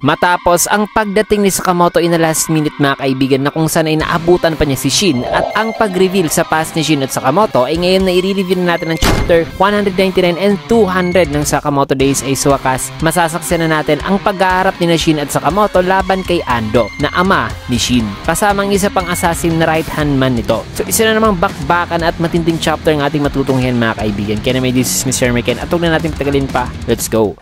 Matapos ang pagdating ni Sakamoto in the last minute mga kaibigan na kung saan ay naabutan pa niya si Shin at ang pag-reveal sa past ni Shin at Sakamoto ay ngayon na i-review na natin ang chapter 199 and 200 ng Sakamoto Days ay sa wakas masasaksihan na natin ang pag-aarap ni Shin at Sakamoto laban kay Ando na ama ni Shin kasamang isa pang assassin na right hand man nito. So isa na namang bakbakan at matinding chapter ng ating matutunghayan mga kaibigan. Kaya naman this is Mr. Meken at huwag na natin patagalin pa. Let's go!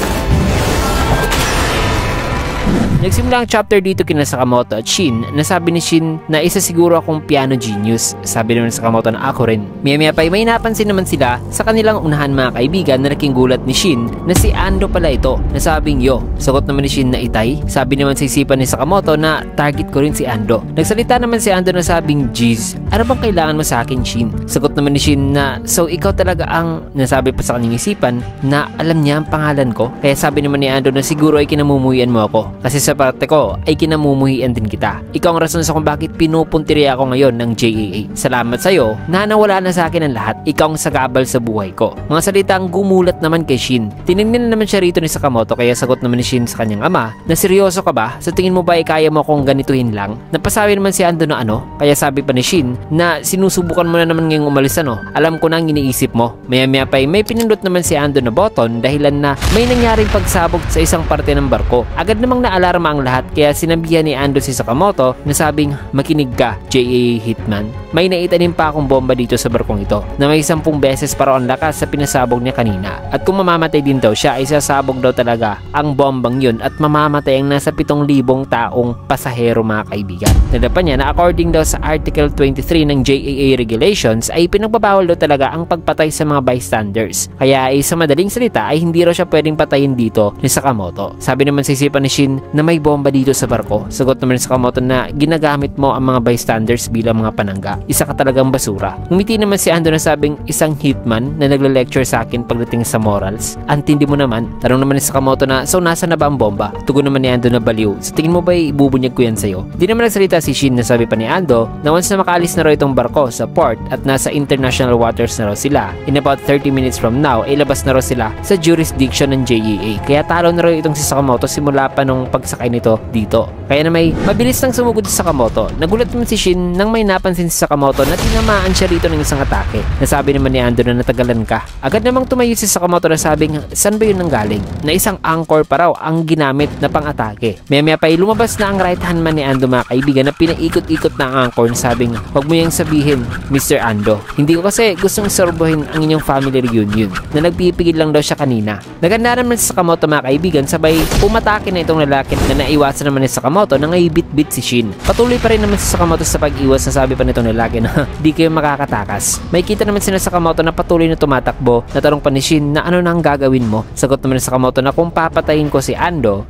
Nagsimula ang chapter dito kina Sakamoto at Shin na sabi ni Shin na isa siguro akong piano genius. Sabi naman ni Sakamoto na ako rin. Maya pa may napansin naman sila sa kanilang unahan mga kaibigan na naging gulat ni Shin na si Ando pala ito. Nasabing yo. Sagot naman ni Shin na itay. Sabi naman sa isipan ni Sakamoto na target ko rin si Ando. Nagsalita naman si Ando na sabing jeez, ano bang kailangan mo sa akin Shin? Sagot naman ni Shin na so ikaw talaga ang nasabi pa sa kanyang isipan na alam niya ang pangalan ko. Kaya sabi naman ni Ando na siguro ay kinamumuhian mo ako. Kasi sa parte ko ay kinamumuhian din kita. Ikaw ang rason sa kung bakit pinupuntiri ako ngayon ng JAA. Salamat sa'yo na nawala na sa akin ang lahat. Ikaw ang sagabal sa buhay ko. Mga salitang gumulat naman kay Shin. Tinignan naman siya rito ni Sakamoto kaya sagot naman ni Shin sa kanyang ama na seryoso ka ba? Sa tingin mo ba ay kaya mo akong ganituhin lang? Napasabi naman si Ando na ano? Kaya sabi pa ni Shin na sinusubukan mo na naman ngayong umalis ano? Alam ko na ang iniisip mo. Maya pa ay may pinindot naman si Ando na button dahilan na may nangyaring pagsabog sa isang parte ng barko. Agad namang naalarma ang lahat kaya sinabihan ni Ando si Sakamoto na sabing makinig ka JAA Hitman. May naitanim pa akong bomba dito sa barkong ito na may 10 beses para ang lakas sa pinasabog niya kanina. At kung mamamatay din daw siya ay sasabog daw talaga ang bombang yun at mamamatay ang nasa 7,000 taong pasahero mga kaibigan. Nadapan niya na according daw sa Article 23 ng JAA Regulations ay pinagbabawal daw talaga ang pagpatay sa mga bystanders. Kaya ay sa madaling salita ay hindi raw siya pwedeng patayin dito ni Sakamoto. Sabi naman sa isipan ni Shin na may bomba dito sa barko. Sagot naman ni Sakamoto na ginagamit mo ang mga bystanders bilang mga panangga. Isa ka talagang basura. Ngumiti naman si Ando na sabing isang hitman na nagle-lecture sa akin pagdating sa morals. Antindi mo naman. Tanong naman ni Sakamoto na so nasa na ba ang bomba? Tugon naman ni Ando na baliw. Sa tingin mo ba ibubunyag ko yan sa'yo? Di naman nagsalita si Shin na sabi pa ni Ando na once na makaalis na raw itong barko sa port at nasa international waters na raw sila, in about 30 minutes from now ay labas na raw sila sa jurisdiction ng JAA. Kaya talo na raw itong si Sakamoto simula pa nung pagsakay nito dito. Kaya na may mabilis nang sumugod si Sakamoto. Nagulat naman si Shin nang may napansin si Sakamoto na tinamaan siya rito ng isang atake. Nasabi naman ni Ando na natagalan ka. Agad namang tumayo si Sakamoto na sabing saan ba yun nanggaling? Na isang anchor pa raw ang ginamit na pang-atake. Maya pa ay lumabas na ang right hand man ni Ando mga kaibigan na pinaikot-ikot na ang anchor na sabing huwag mo yung sabihin Mr. Ando. Hindi ko kasi gustong sorbohin ang inyong family reunion na nagpipigil lang daw siya kanina. Naganda naman si Sakamoto mga kaibigan sabay umatake na itong lalaki na naiwasan naman ni Sakamoto na ngay bit-bit si Shin. Patuloy pa rin naman si Sakamoto sa pag-iwas na sabi pa nitong lalaki na di kayo makakatakas. May kita naman sila Sakamoto na patuloy na tumatakbo. Natanong pa ni Shin na ano nang gagawin mo? Sagot naman ni Sakamoto na kung papatayin ko si Ando,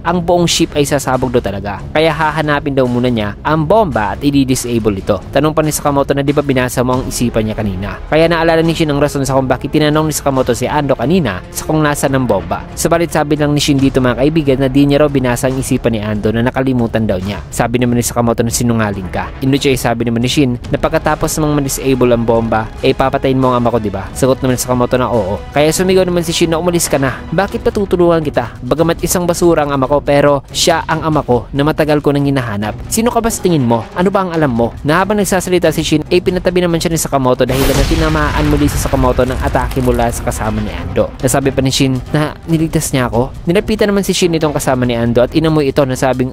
ang buong ship ay sasabog daw talaga. Kaya hahanapin daw muna niya ang bomba at i-disable ito. Tanong pa ni Sakamoto na di ba binasa mo ang isipan niya kanina? Kaya naalala ni Shin ang rason sa kung bakit tinanong ni Sakamoto si Ando kanina sa kung nasa ng bomba. Sabalit sabi lang ni Shin dito mga kaibigan na di niya raw binasa ang isipan ni Ando na nakalimutan daw niya. Sabi naman ni Sakamoto na sinungaling ka. Inuchi ay sabi naman ni Shin na pagkatapos namang ma-disable ang bomba papatayin mo ang ama ko diba? Sagot naman ni Sakamoto na oo. Kaya sumigaw naman si Shin na umalis ka na. Bakit patutulungan kita? Bagamat isang basura ang ama ko pero siya ang ama ko na matagal ko nang hinahanap. Sino ka ba sa tingin mo? Ano ba ang alam mo? Na habang nagsasalita si Shin pinatabi naman siya ni Sakamoto dahil na tinamaan muli sa Sakamoto ng atake mula sa kasama ni Ando. Nasabi pa ni Shin na niligtas niya ako. Nilapitan naman si Shin itong kasama ni Ando at inamoy ito na sabing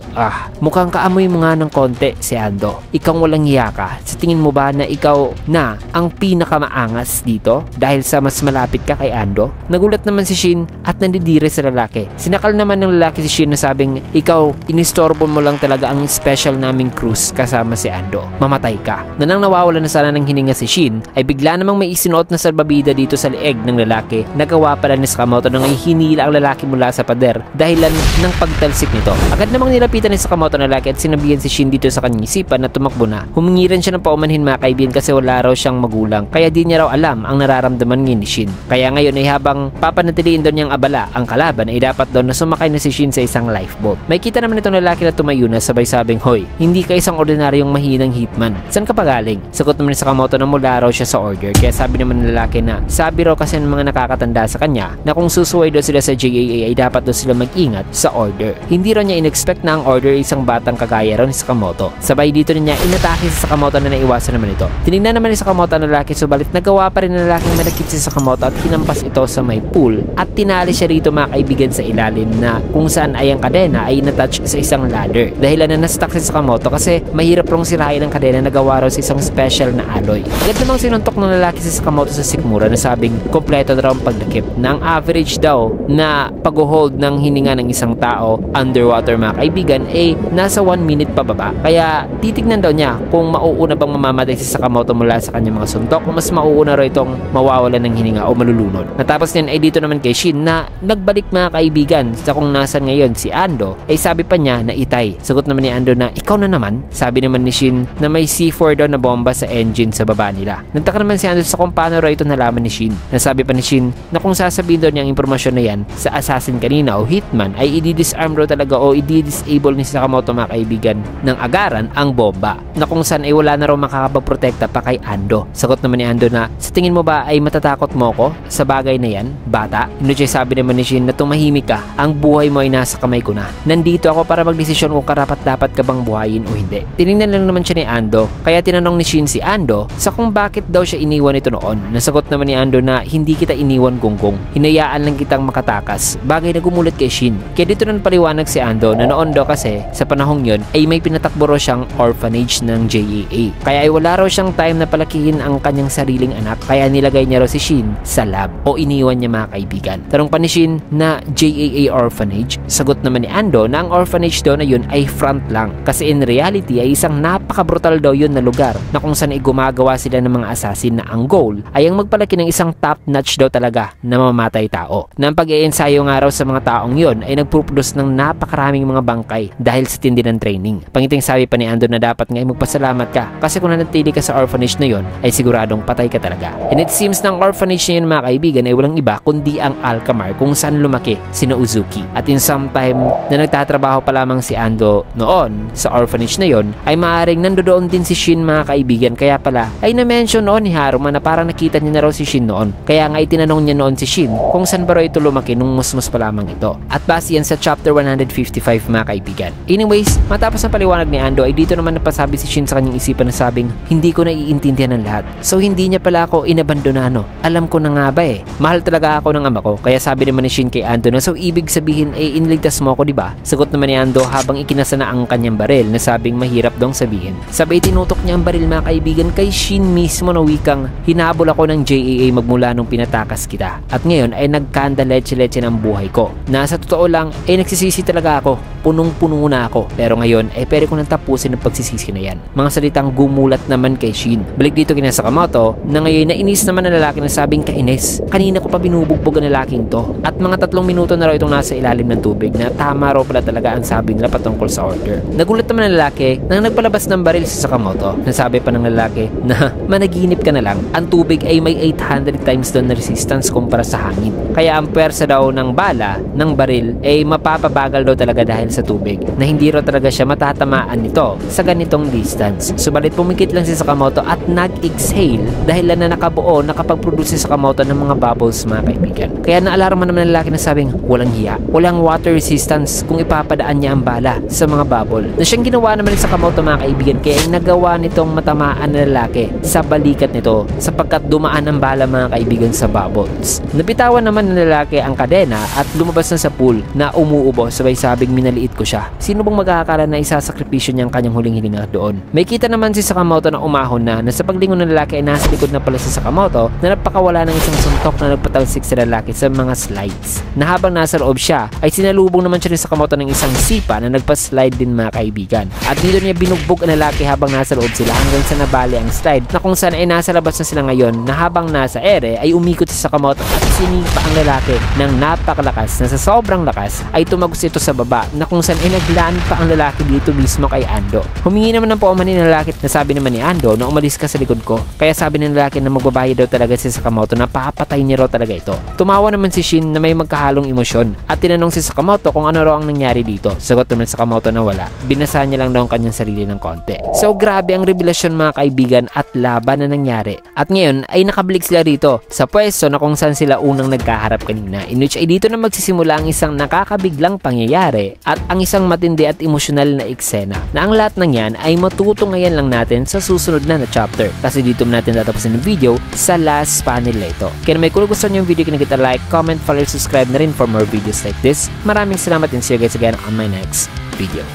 mukhang kaamoy mo nga ng konti si Ando. Ikaw walang hiya ka. Sa tingin mo ba na ikaw na ang pinakamaangas dito dahil sa mas malapit ka kay Ando? Nagulat naman si Shin at nandidire sa lalaki. Sinakal naman ng lalaki si Shin na sabing ikaw inistorbo mo lang talaga ang special naming cruise kasama si Ando. Mamatay ka. Nang nawawala na sana ng hininga si Shin ay bigla namang may isinuot na salbabida dito sa leeg ng lalaki. Nagawa pala ni Sakamoto na ngay hinila ang lalaki mula sa pader dahilan ng pagtalsik nito. Agad namang nilapitan ni Sakamoto na lalaki at sinabihan si Shin dito sa kanyang isipan na tumakbo na. Humingi rin siya ng paumanhin mga kaibigan kasi wala raw siyang magulang kaya di niya raw alam ang nararamdaman ni Shin. Kaya ngayon ay habang papanatiliin daw niyang abala ang kalaban ay dapat daw na sumakay na si Shin sa isang lifeboat. May kita naman itong lalaki na tumayo na sabay sabing hoy, hindi ka isang ordinaryong mahinang hitman. Saan ka pa galing? Sagot naman ni Sakamoto na mula raw siya sa order. Kaya sabi naman ng lalaki na sabi raw kasi ng mga nakakatanda sa kanya na kung susuway daw sila sa JAA ay dapat daw sila mag-ingat sa order. order. Hindi raw niya in-expect na ang order ay isang batang kagaya raw ni Sakamoto. Sabay dito niya inatake si Sakamoto na naiwasan naman ito. Tinignan naman ni Sakamoto ang lalaki, subalit nagawa pa rin ng lalaking manakit si Sakamoto at hinampas ito sa may pool at tinali siya rito mga kaibigan sa ilalim na kung saan ay ang kadena ay natouch sa isang ladder. Dahilan na nastuck si Sakamoto kasi mahirap rong sirain ang kadena na gawa raw sa isang special na alloy. Agad namang sinuntok ng lalaki si Sakamoto sa sikmura na sabing kompleto na raw ang pagdakip na ang average daw na pag-hold ng hininga ng isang tao underwater mga kaibigan ay nasa 1 minute pababa. Kaya titignan daw niya kung mauuna bang mamamatay si Sakamoto mula sa kanyang mga suntok o mas mauuna raw itong mawawalan ng hininga o malulunod. Natapos niyan ay dito naman kay Shin na nagbalik mga kaibigan sa kung nasan ngayon si Ando ay sabi pa niya na itay. Sagot naman ni Ando na ikaw na naman. Sabi naman ni Shin na may C4 daw na bomba sa engine sa baba nila. Nagtaka naman si Ando sa kung paano raw ito nalaman ni Shin. Nasabi pa ni Shin na kung sasabihin daw niya ang impormasyon na yan sa assassin kanina o hitman ay i-disarm raw talaga o i-disable ni Sakamoto mga kaibigan ng agaran ang bomba na kung saan ay wala na raw makakapagprotekta pa kay Ando. Sagot naman ni Ando na sa tingin mo ba ay matatakot mo ko sa bagay na yan, bata? Inuchay sabi naman ni Shin na tumahimik ka, ang buhay mo ay nasa kamay ko na. Nandito ako para magdesisyon kung karapat-dapat ka bang buhayin o hindi. Tinignan lang naman siya ni Ando, kaya tinanong ni Shin si Ando sa kung bakit daw siya iniwan ito noon. Nasagot naman ni Ando na hindi kita iniwan gonggong, hinayaan lang kitang makatakas, bagay na gumulat kay Shin. Kaya dito nang paliwanag si Ando na noon daw kasi sa panahong yon ay may pinatakbo raw siyang orphanage ng JAA. Kaya ay wala raw siyang time na palakihin ang kanyang sariling anak, kaya nilagay niya raw si Shin sa lab o iniwan niya mga kaibigan. Tanong pa ni Shin na JAA orphanage. Sagot naman ni Ando na ang orphanage daw na yun ay front lang kasi in reality ay isang napaka-brutal daw yun na lugar na kung saan ay gumagawa sila ng mga assassin na ang goal ay ang magpalaki ng isang top-notch daw talaga na mamamatay tao. Na ang pag-iensayo nga raw sa mga taong yun ay nagpuproduce ng napakaraming mga bangkay dahil sa tindi ng training. Pangiting sabi pa ni Ando na dapat nga ay magpasalamat ka kasi kung nanatili ka sa orphanage na yun ay siguradong patay ka talaga. And it seems na ang orphanage na yun mga kaibigan ay walang iba kundi ang Alcamar kung saan lumaki si Uzuki. At in some time na nagtatrabaho pa lamang si Ando noon sa orphanage na yon ay maaaring nandoon din si Shin mga kaibigan, kaya pala ay na-mention noon ni Haruma na parang nakita niya na raw si Shin noon, kaya nga itinanong niya noon si Shin kung saan ba raw ito lumaki nung musmus pa lamang ito. At base yan sa chapter 155 mga kaibigan. Anyways, matapos ang paliwanag ni Ando ay dito naman napasabi si Shin sa kanyang isipan na sabing hindi ko na iintindihan ng lahat. So hindi niya pala ako inabandonano. Alam ko na nga ba eh. Mahal talaga ako ng ama ko. Kaya sabi naman ni Shin kay Ando na so ibig sabihin ay iniligtas mo ako, diba? Sagot naman ni Ando habang ikinasa na ang kanyang baril na sabing mahirap dong sabihin. Sabay tinutok niya ang baril mga kaibigan kay Shin mismo na wikang hinabol ako ng JAA magmula nung pinatakas kita. At ngayon ay nagkanda leche-leche ng buhay ko. Na sa totoo lang ay nagsisisi talaga ako. Punong-puno na ako. Pero ngayon ay pwede ko nang tapusin ang pagsisisi na yan. Mga salitang gumulat naman kay Shin. Balik dito kina Sakamoto na ngayon nainis naman ang lalaki na sabing kainis. Kanina ko pa binubugbog ang lalaking to. At mga 3 minuto na raw itong nasa ilalim ng tubig na tama raw pala talaga ang sabi nila patungkol sa order. Nagulat naman ang lalaki na nagpalabas ng baril sa Sakamoto. Nasabi pa ng lalaki na managinip ka na lang. Ang tubig ay may 800 times doon na resistance kumpara sa hangin. Kaya ang pwersa daw ng bala ng baril ay mapapabagal daw talaga dahil sa tubig na hindi raw talaga siya matatamaan nito sa ganitong distance. Subalit pumikit lang si Sakamoto at nag-exhale dahil lang na nakabuo nakapag-produce si Sakamoto ng mga bubbles mga kaibigan. Kaya naalarma naman ng lalaki na sabing walang hiya, walang water resistance kung ipapadaan niya ang bala sa mga bubble. Na siyang ginawa naman ni Sakamoto mga kaibigan, kaya ay nagawa nitong matamaan na lalaki sa balikat nito sapagkat dumaan ang bala mga kaibigan sa bubbles. Napitawan naman ng lalaki ang kadena at lumabas na sa pool na umuubo sabay sabing minaliit ko siya. Sino bang magkakakala na isasakripisyo niya ang kanyang huling hilinga doon? May kita naman si Sakamoto na umahon na sa paglingon ng lalaki ay nasa likod na pala si Sakamoto na napakawala ng isang suntok na nagpatalsik sa lalaki sa mga slides. Na habang nasa loob siya ay sinalubong naman siya ni Sakamoto ng isang sipa na nagpa-slide din mga kaibigan. At dito niya binugbog ang lalaki habang nasa loob sila hanggang sa nabali ang slide na kung saan ay nasa labas na sila ngayon na habang nasa ere ay umikot si Sakamoto at sinipa ang lalaki ng napakalakas na sa sobrang lakas ay tumagos ito sa baba na kung saan ay naglaan pa ang lalaki dito mismo kay Ando. Humingi naman ng pauman ni lalaki na sabi naman ni Ando na umalis ka sa likod ko. Kaya sabi ng lalaki na magbabayad daw talaga si Sakamoto na papatay niya raw talaga ito. Tumawa naman si Shin na may magkahalong emosyon at tinanong si Sakamoto kung ano raw ang nangyari dito. Sagot naman Sakamoto na wala. Binasa niya lang daw ang kanyang sarili ng konti. So grabe ang revelasyon mga kaibigan at laban na nangyari. At ngayon ay nakabalik sila rito sa pwesto na kung saan sila unang nagkaharap kanina, in which ay dito na magsisimula ang isang nakakabiglang pangyayari at ang isang matindi at emosyonal na eksena na ang lahat ng yan ay matutunghayan lang natin sa susunod na chapter kasi dito natin tatapusin ng video sa last panel na ito. Kaya may kung gusto nyo yung video, kita like, comment, follow, subscribe na rin for more videos like this. Maraming salamat and see you guys again on my next video.